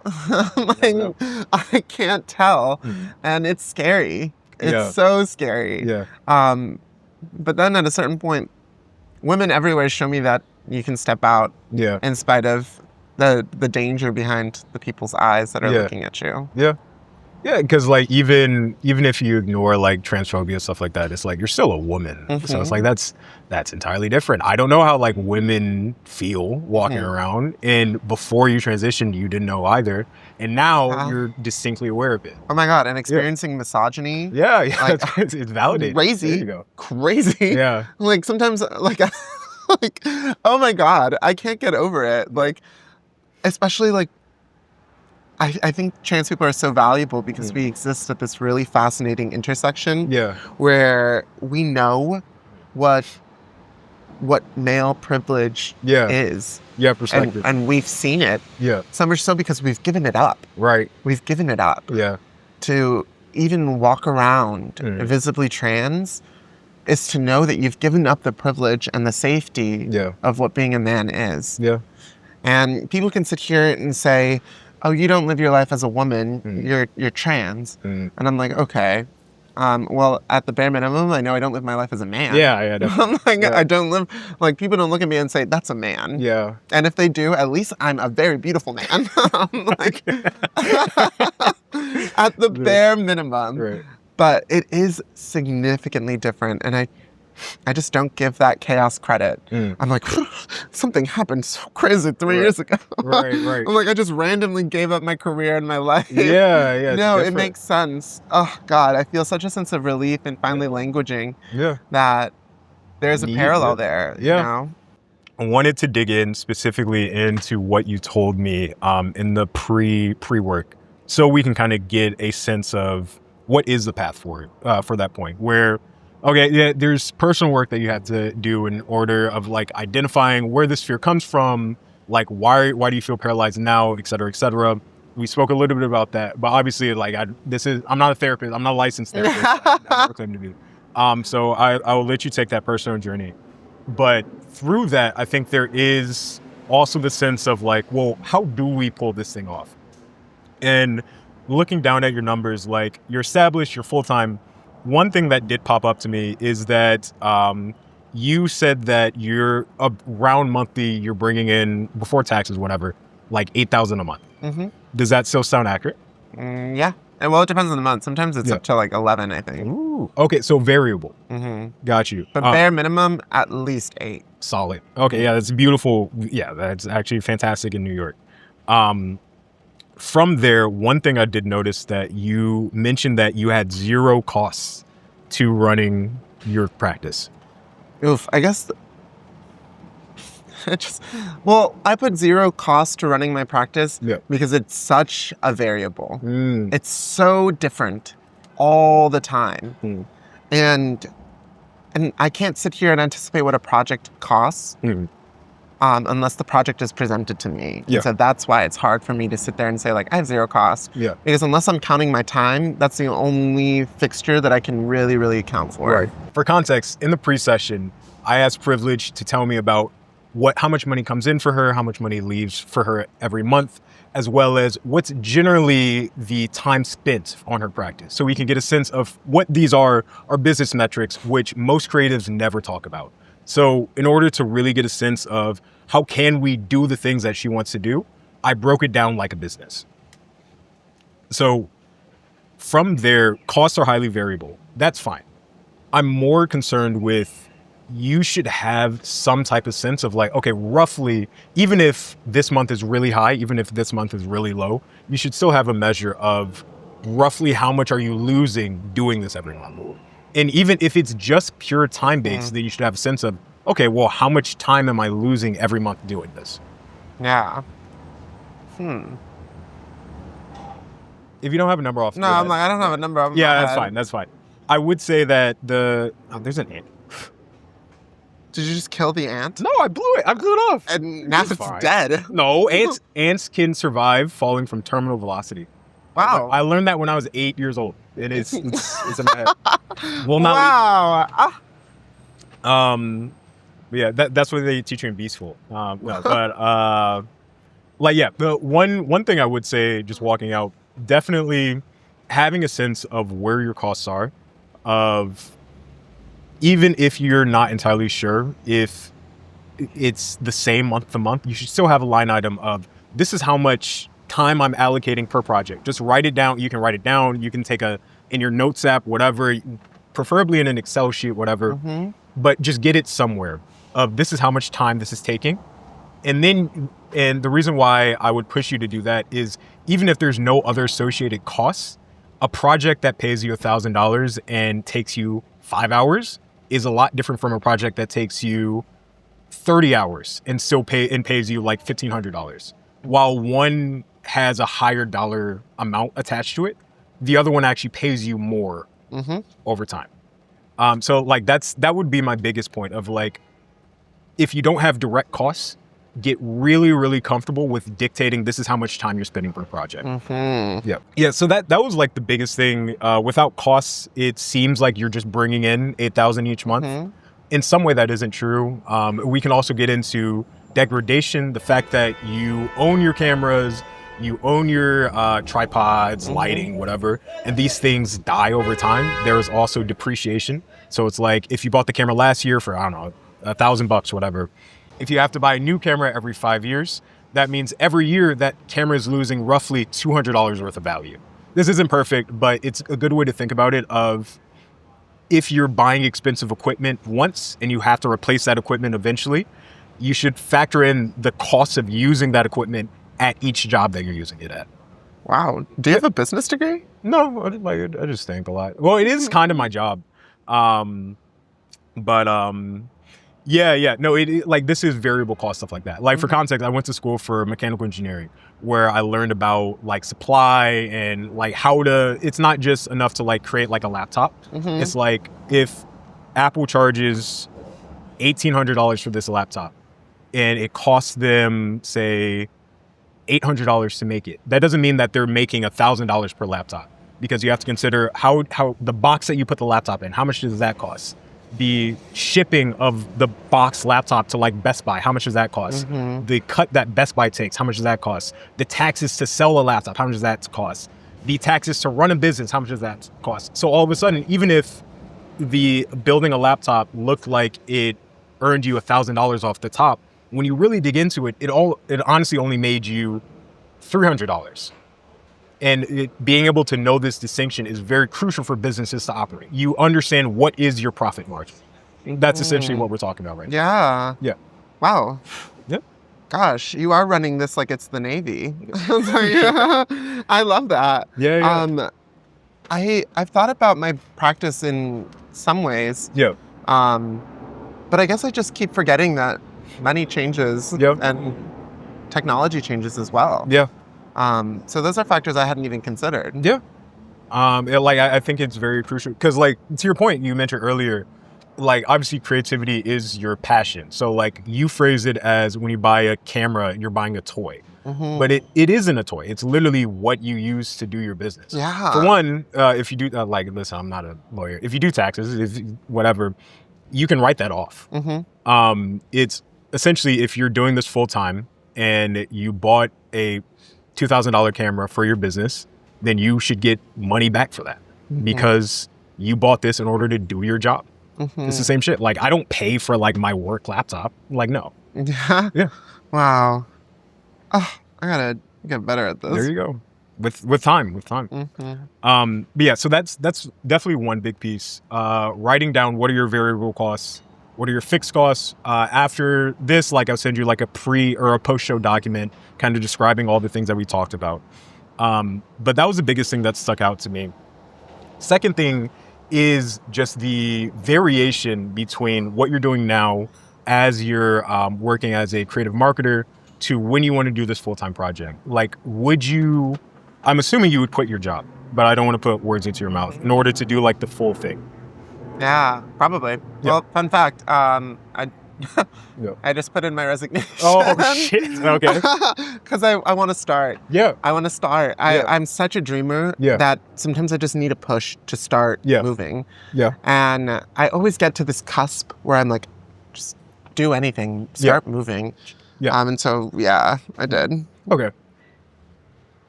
A: Like, I can't tell. And it's scary. It's so scary.
B: Yeah.
A: But then at a certain point, women everywhere show me that you can step out.
B: Yeah.
A: In spite of the danger behind the people's eyes that are looking at you.
B: Yeah. Yeah, because like even if you ignore like transphobia, stuff like that, it's like you're still a woman. So it's like that's entirely different. I don't know how like women feel walking around, and before you transitioned, you didn't know either, and now you're distinctly aware of it.
A: Oh my God, and experiencing misogyny.
B: Yeah,
A: like,
B: it's validated.
A: Crazy.
B: There you go.
A: Crazy.
B: Yeah.
A: Like sometimes like like, oh my God, I can't get over it. Like, especially like, I think trans people are so valuable because we exist at this really fascinating intersection.
B: Yeah.
A: Where we know what what male privilege is.
B: Yeah, perspective.
A: And we've seen it.
B: Yeah.
A: So much so because we've given it up.
B: Right.
A: We've given it up.
B: Yeah.
A: To even walk around visibly trans is to know that you've given up the privilege and the safety of what being a man is.
B: Yeah.
A: And people can sit here and say, oh, you don't live your life as a woman, you're trans. And I'm like, okay. Well, at the bare minimum, I know I don't live my life as a man.
B: Yeah,
A: I'm like, I don't live, like, people don't look at me and say, that's a man.
B: Yeah.
A: And if they do, at least I'm a very beautiful man. Like, at the bare minimum.
B: Right.
A: But it is significantly different. And I just don't give that chaos credit. I'm like, something happened so crazy 3 years ago.
B: Right.
A: I'm like, I just randomly gave up my career and my life.
B: Yeah.
A: No, it makes sense. Oh, God, I feel such a sense of relief in finally languaging that there's a parallel there.
B: Yeah.
A: You know?
B: I wanted to dig in specifically into what you told me in the pre-work so we can kind of get a sense of what is the path forward for that point where, okay, yeah, there's personal work that you have to do in order of like identifying where this fear comes from, like why do you feel paralyzed now, et cetera, et cetera. We spoke a little bit about that, but obviously like I'm not a therapist. I'm not a licensed therapist. I never claim to be. So I will let you take that personal journey. But through that, I think there is also the sense of like, well, how do we pull this thing off? And looking down at your numbers, like you're established, you're full-time. One thing that did pop up to me is that you said that you're around monthly, you're bringing in, before taxes, whatever, like $8,000 a month. Does that still sound accurate?
A: Yeah. And well, it depends on the month. Sometimes it's up to like 11, I think.
B: Ooh. Okay, so variable. Got you.
A: But bare minimum, at least 8.
B: Solid. Okay, yeah, that's beautiful. Yeah, that's actually fantastic in New York. From there, one thing I did notice that you mentioned that you had 0 costs to running your practice.
A: Oof, I guess I put 0 cost to running my practice because it's such a variable. It's so different all the time. And I can't sit here and anticipate what a project costs. Unless the project is presented to me. And so that's why it's hard for me to sit there and say, like, I have 0 cost. Because unless I'm counting my time, that's the only fixture that I can really, really account for.
B: Right. For context, in the pre-session, I asked Privilege to tell me about how much money comes in for her, how much money leaves for her every month, as well as what's generally the time spent on her practice. So we can get a sense of what these are business metrics, which most creatives never talk about. So in order to really get a sense of how can we do the things that she wants to do, I broke it down like a business. So from there, costs are highly variable. That's fine. I'm more concerned with you should have some type of sense of like, okay, roughly, even if this month is really high, even if this month is really low, you should still have a measure of roughly how much are you losing doing this every month. And even if it's just pure time-based, then you should have a sense of, okay, well, how much time am I losing every month doing this?
A: Yeah.
B: If you don't have a number off.
A: No, I'm like, I don't have a number off.
B: Yeah, that's fine. I would say that there's an ant.
A: Did you just kill the ant?
B: No, I blew it off.
A: And now it's dead.
B: No, ants can survive falling from terminal velocity.
A: Wow.
B: I learned that when I was 8 years old. And it's in my head. Well, not.
A: Wow.
B: Yeah, that's what they teach you in B school. The one thing I would say, just walking out, definitely having a sense of where your costs are, of even if you're not entirely sure if it's the same month to month, you should still have a line item of this is how much time I'm allocating per project. Just write it down. You can write it down. You can take in your notes app, whatever, preferably in an Excel sheet, whatever, but just get it somewhere of this is how much time this is taking. And the reason why I would push you to do that is even if there's no other associated costs, a project that pays you $1,000 and takes you 5 hours is a lot different from a project that takes you 30 hours and still pays you like $1,500. While one has a higher dollar amount attached to it, the other one actually pays you more over time. So like that would be my biggest point of like, if you don't have direct costs, get really, really comfortable with dictating this is how much time you're spending per project. Yeah. So that was like the biggest thing. Without costs, it seems like you're just bringing in $8,000 each month. In some way, that isn't true. We can also get into degradation, the fact that you own your cameras, you own your tripods, lighting, whatever, and these things die over time. There is also depreciation. So it's like if you bought the camera last year for, I don't know, $1,000, whatever. If you have to buy a new camera every 5 years, that means every year that camera is losing roughly $200 worth of value. This isn't perfect, but it's a good way to think about it of if you're buying expensive equipment once and you have to replace that equipment eventually, you should factor in the cost of using that equipment at each job that you're using it at.
A: Wow. Do you have a business degree?
B: No, I just think a lot. Well, it is kind of my job. Yeah. No, like this is variable cost, stuff like that. Like for context, I went to school for mechanical engineering where I learned about like supply and like it's not just enough to like create like a laptop. It's like if Apple charges $1,800 for this laptop and it costs them, say, $800 to make it. That doesn't mean that they're making $1,000 per laptop, because you have to consider how the box that you put the laptop in, how much does that cost? The shipping of the box laptop to like Best Buy, how much does that cost? The cut that Best Buy takes, how much does that cost? The taxes to sell a laptop, how much does that cost? The taxes to run a business, how much does that cost? So all of a sudden, even if the building a laptop looked like it earned you $1,000 off the top, when you really dig into it, it honestly only made you $300. And being able to know this distinction is very crucial for businesses to operate. You understand what is your profit margin. That's essentially what we're talking about right now.
A: Yeah. Wow.
B: Yeah.
A: Gosh, you are running this like it's the Navy. I love that.
B: Yeah.
A: I've thought about my practice in some ways.
B: Yeah.
A: But I guess I just keep forgetting that money changes and technology changes as well.
B: Yeah.
A: So those are factors I hadn't even considered.
B: Yeah. I think it's very crucial because, like, to your point, you mentioned earlier, like, obviously creativity is your passion. So, like, you phrase it as when you buy a camera, you're buying a toy. But it isn't a toy. It's literally what you use to do your business.
A: Yeah.
B: For one, if you do, listen, I'm not a lawyer. If you do taxes, whatever, you can write that off. It's essentially, if you're doing this full time and you bought a $2,000 camera for your business, then you should get money back for that because you bought this in order to do your job. It's the same shit. Like, I don't pay for like my work laptop. Like, no. Yeah.
A: Wow. Oh, I gotta get better at this.
B: There you go. With time. But yeah, so that's definitely one big piece. Writing down what are your variable costs, what are your fixed costs. After this, like, I'll send you like a pre or a post-show document kind of describing all the things that we talked about. But that was the biggest thing that stuck out to me. Second thing is just the variation between what you're doing now as you're working as a creative marketer to when you want to do this full-time project. Like, I'm assuming you would quit your job, but I don't want to put words into your mouth, in order to do like the full thing.
A: Yeah, probably. Well, fun fact, I just put in my resignation.
B: Oh, shit. Okay.
A: Because I want to start.
B: Yeah.
A: I want to start. I'm such a dreamer that sometimes I just need a push to start moving.
B: Yeah.
A: And I always get to this cusp where I'm like, just do anything, start moving.
B: Yeah.
A: And so, yeah, I did.
B: Okay.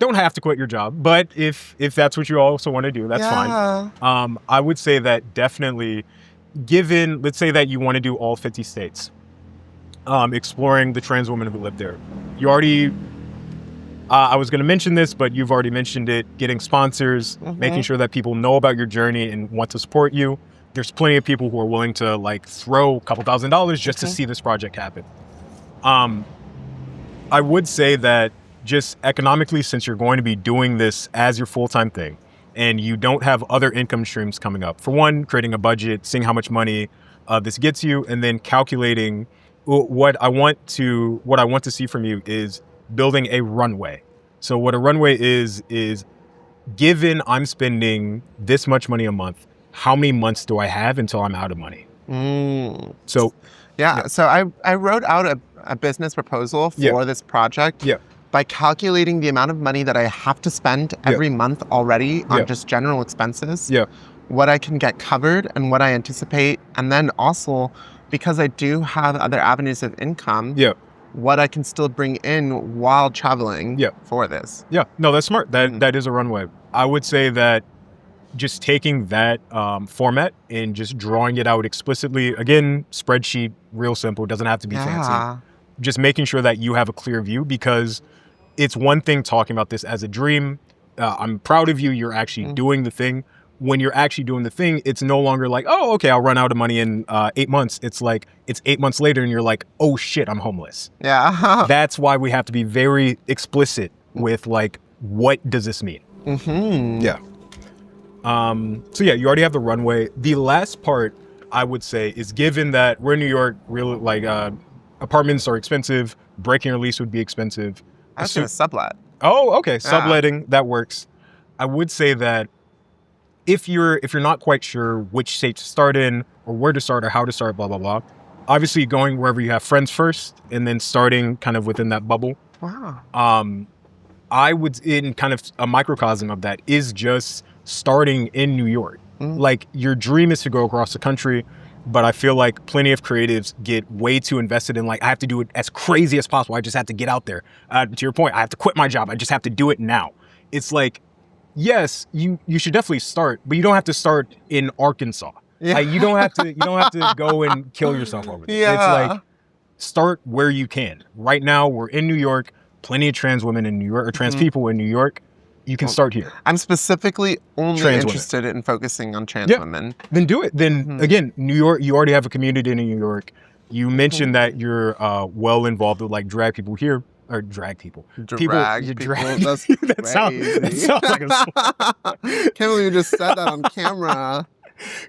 B: Don't have to quit your job, but if that's what you also want to do, that's fine. I would say that definitely, given, let's say that you want to do all 50 states, exploring the trans women who live there. You already, I was going to mention this, but you've already mentioned it, getting sponsors, making sure that people know about your journey and want to support you. There's plenty of people who are willing to like throw a couple $1,000s just to see this project happen. I would say that just economically, since you're going to be doing this as your full-time thing and you don't have other income streams coming up, for one, creating a budget, seeing how much money this gets you, and then calculating what I want to see from you is building a runway. So what a runway is given I'm spending this much money a month, how many months do I have until I'm out of money? So
A: Yeah. So I wrote out a business proposal for this project by calculating the amount of money that I have to spend every month already on just general expenses, what I can get covered and what I anticipate. And then also, because I do have other avenues of income, what I can still bring in while traveling for this.
B: Yeah, no, that's smart. That is a runway. I would say that just taking that format and just drawing it out explicitly, again, spreadsheet, real simple, doesn't have to be fancy. Just making sure that you have a clear view, because it's one thing talking about this as a dream. I'm proud of you. You're actually doing the thing. When you're actually doing the thing, it's no longer like, oh, okay, I'll run out of money in 8 months. It's like, it's 8 months later and you're like, oh shit, I'm homeless.
A: Yeah.
B: That's why we have to be very explicit with like, what does this mean? Yeah. So yeah, you already have the runway. The last part I would say is, given that we're in New York, real like apartments are expensive, breaking your lease would be expensive.
A: I was gonna sublet.
B: Oh, okay, subletting, that works. I would say that if you're not quite sure which state to start in or where to start or how to start, blah, blah, blah, obviously going wherever you have friends first and then starting kind of within that bubble.
A: Wow.
B: I would, in kind of a microcosm of that, is just starting in New York. Like, your dream is to go across the country, but I feel like plenty of creatives get way too invested in like, I have to do it as crazy as possible. I just have to get out there. To your point, I have to quit my job. I just have to do it now. It's like, yes, you should definitely start, but you don't have to start in Arkansas. Like, you don't have to go and kill yourself over this. It's like, start where you can. Right now, we're in New York. Plenty of trans women in New York, or trans people in New York. You can start here.
A: I'm specifically only interested in focusing on trans women.
B: Then do it. Then again, New York, you already have a community in New York. You mentioned that you're well involved with like drag people here, or drag people.
A: Drag people. That's
B: that sounds like a
A: Can't believe you just said that on camera.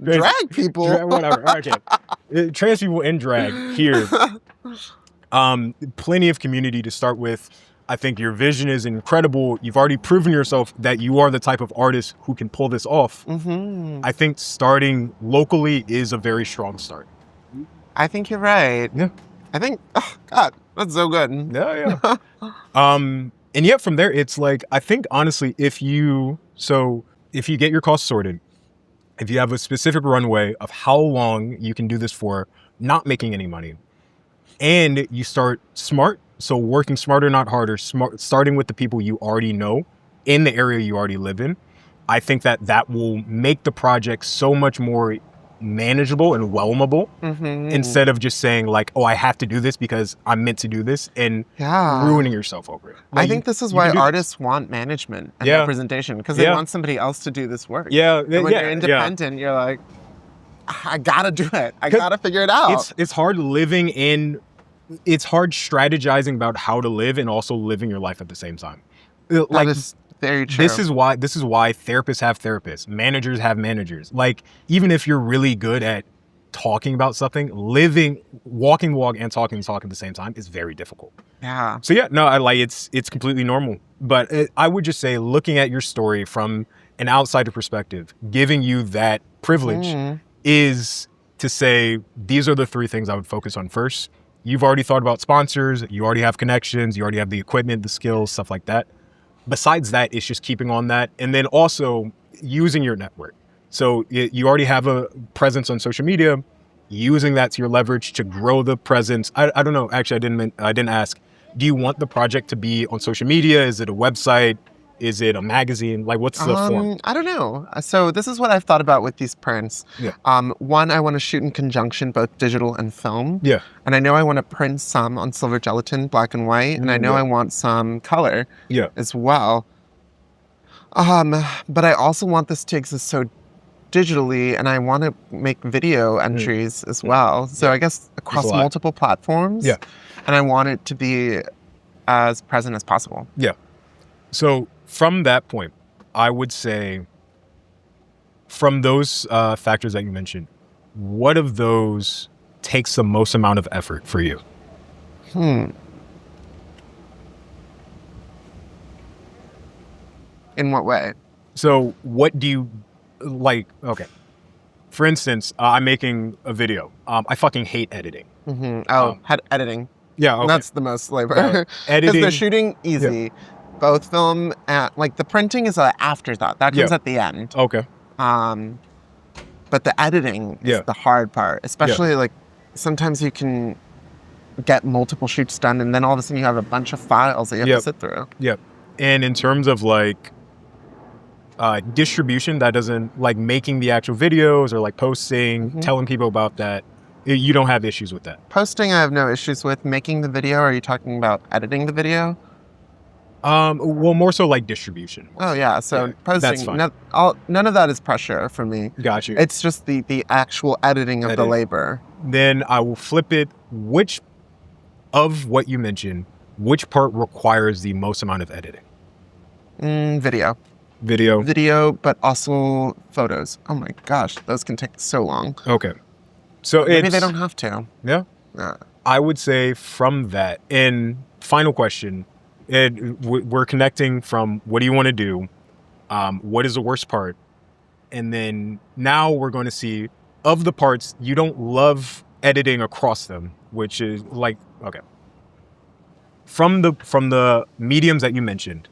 A: Drag people.
B: Whatever. Okay. Trans people in drag here. Plenty of community to start with. I think your vision is incredible. You've already proven yourself that you are the type of artist who can pull this off. I think starting locally is a very strong start.
A: I think you're right.
B: Yeah.
A: I think, oh God, that's so good.
B: Yeah. And yet from there, it's like, I think honestly, if you get your costs sorted, if you have a specific runway of how long you can do this for, not making any money, and you start smart, so working smarter, not harder, starting with the people you already know in the area you already live in, I think that will make the project so much more manageable and whelmable, instead of just saying like, oh, I have to do this because I'm meant to do this, and ruining yourself over it. Like,
A: I think this is why artists want management and representation, because they want somebody else to do this work. And when you're independent, you're like, I gotta do it. I gotta figure it out.
B: It's hard it's hard strategizing about how to live and also living your life at the same time. Like,
A: that is very true.
B: This is why therapists have therapists, managers have managers. Like, even if you're really good at talking about something, walking the walk and talking the talk at the same time is very difficult.
A: Yeah.
B: So yeah, no, it's completely normal. But I would just say, looking at your story from an outsider perspective, giving you that privilege is to say, these are the 3 things I would focus on first. You've already thought about sponsors, you already have connections, you already have the equipment, the skills, stuff like that. Besides that, it's just keeping on that. And then also using your network. So you already have a presence on social media, using that to your leverage to grow the presence. I don't know, actually, I didn't ask. Do you want the project to be on social media? Is it a website? Is it a magazine? Like, what's the form?
A: I don't know. So this is what I've thought about with these prints. One, I want to shoot in conjunction, both digital and film. And I know I want to print some on silver gelatin, black and white. And I know I want some color as well. But I also want this to exist so digitally, and I want to make video entries as well. So I guess across multiple platforms. And I want it to be as present as possible.
B: So from that point, I would say, from those factors that you mentioned, what of those takes the most amount of effort for you?
A: In what way?
B: So what do you like? Okay. For instance, I'm making a video. I fucking hate editing.
A: Oh, editing.
B: Yeah, okay.
A: That's the most labor. Because
B: Editing.
A: the shooting, easy. Both film, like the printing is an afterthought. That comes at the end.
B: Okay.
A: But the editing is the hard part. Especially like sometimes you can get multiple shoots done and then all of a sudden you have a bunch of files that you have to sit through.
B: Yep. And in terms of like distribution, that doesn't like making the actual videos or like posting, telling people about that, you don't have issues with that.
A: Posting, I have no issues with. Making the video, are you talking about editing the video?
B: Well, more so like distribution.
A: Oh yeah, so posting,
B: that's fine.
A: None of that is pressure for me.
B: Got you.
A: It's just the actual editing of the labor.
B: Then I will flip it. Which of what you mentioned, which part requires the most amount of editing?
A: Video.
B: Video,
A: but also photos. Oh my gosh, those can take so long.
B: Okay. So
A: maybe they don't have to.
B: Yeah. I would say from that, and final question, we're connecting from what do you want to do? What is the worst part? And then now we're going to see of the parts you don't love editing across them, which is like, okay. From the mediums that you mentioned,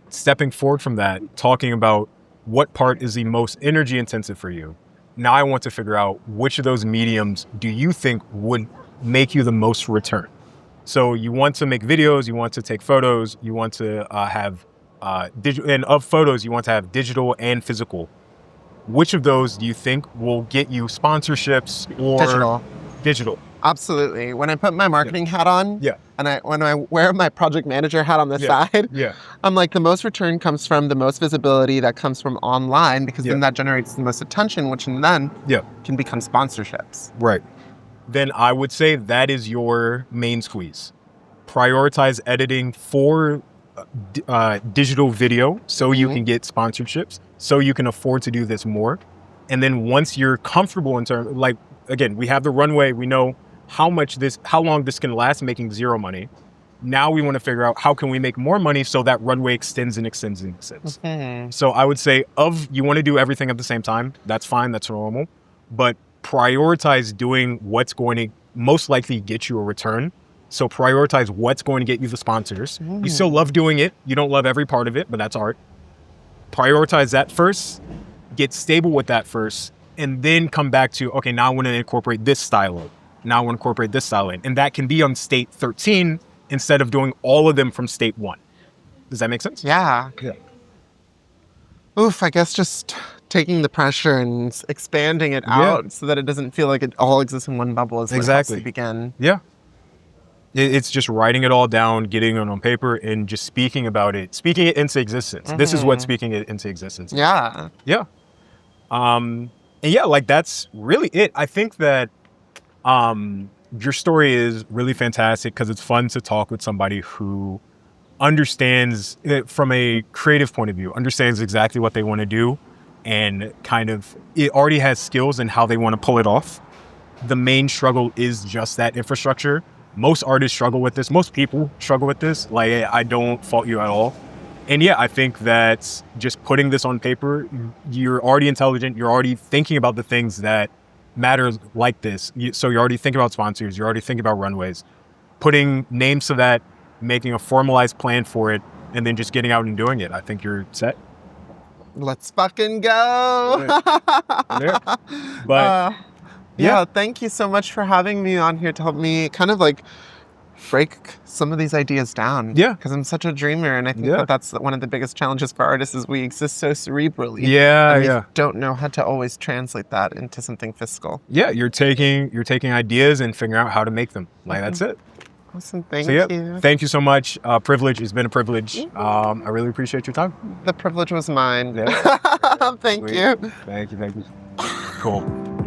B: stepping forward from that, talking about what part is the most energy intensive for you. Now I want to figure out which of those mediums do you think would make you the most return. So you want to make videos, you want to take photos, you want to have digital, and of photos, you want to have digital and physical. Which of those do you think will get you sponsorships or digital?
A: Absolutely. When I put my marketing hat on, and when I wear my project manager hat on the side, I'm like, the most return comes from the most visibility that comes from online, because then that generates the most attention, which then can become sponsorships.
B: Right. Then I would say that is your main squeeze. Prioritize editing for digital video so you can get sponsorships, so you can afford to do this more. And then once you're comfortable in terms, like, again, we have the runway, we know how long this can last making zero money. Now we want to figure out how can we make more money so that runway extends and extends and extends. So I would say you want to do everything at the same time. That's fine, that's normal. But prioritize doing what's going to most likely get you a return. So prioritize what's going to get you the sponsors. You still love doing it. You don't love every part of it, but that's art. Prioritize that first, get stable with that first, and then come back to, okay, now I want to incorporate this style in. Now I want to incorporate this style in. And that can be on state 13 instead of doing all of them from state 1. Does that make sense?
A: Yeah. Oof, I guess just taking the pressure and expanding it out so that it doesn't feel like it all exists in one bubble is what has to begin. Yeah.
B: It's just writing it all down, getting it on paper, and just speaking about it, speaking it into existence. This is what speaking it into existence is. Yeah. And yeah, like that's really it. I think that your story is really fantastic because it's fun to talk with somebody who understands it from a creative point of view, understands exactly what they want to do, and kind of it already has skills in how they want to pull it off. The main struggle is just that infrastructure. Most artists struggle with this. Most people struggle with this. Like, I don't fault you at all. And yeah, I think that just putting this on paper, you're already intelligent. You're already thinking about the things that matter like this. So you're already thinking about sponsors. You're already thinking about runways. Putting names to that, making a formalized plan for it, and then just getting out and doing it. I think you're set.
A: Let's fucking go.
B: But
A: yeah, thank you so much for having me on here to help me kind of like break some of these ideas down. Yeah. Because I'm such a dreamer, and I think that that's one of the biggest challenges for artists is we exist so cerebrally. And we don't know how to always translate that into something physical. Yeah, you're taking ideas and figuring out how to make them. Like that's it. Awesome, thank you. Thank you so much. Privilege. It's been a privilege. I really appreciate your time. The privilege was mine. Thank you. Thank you. Cool.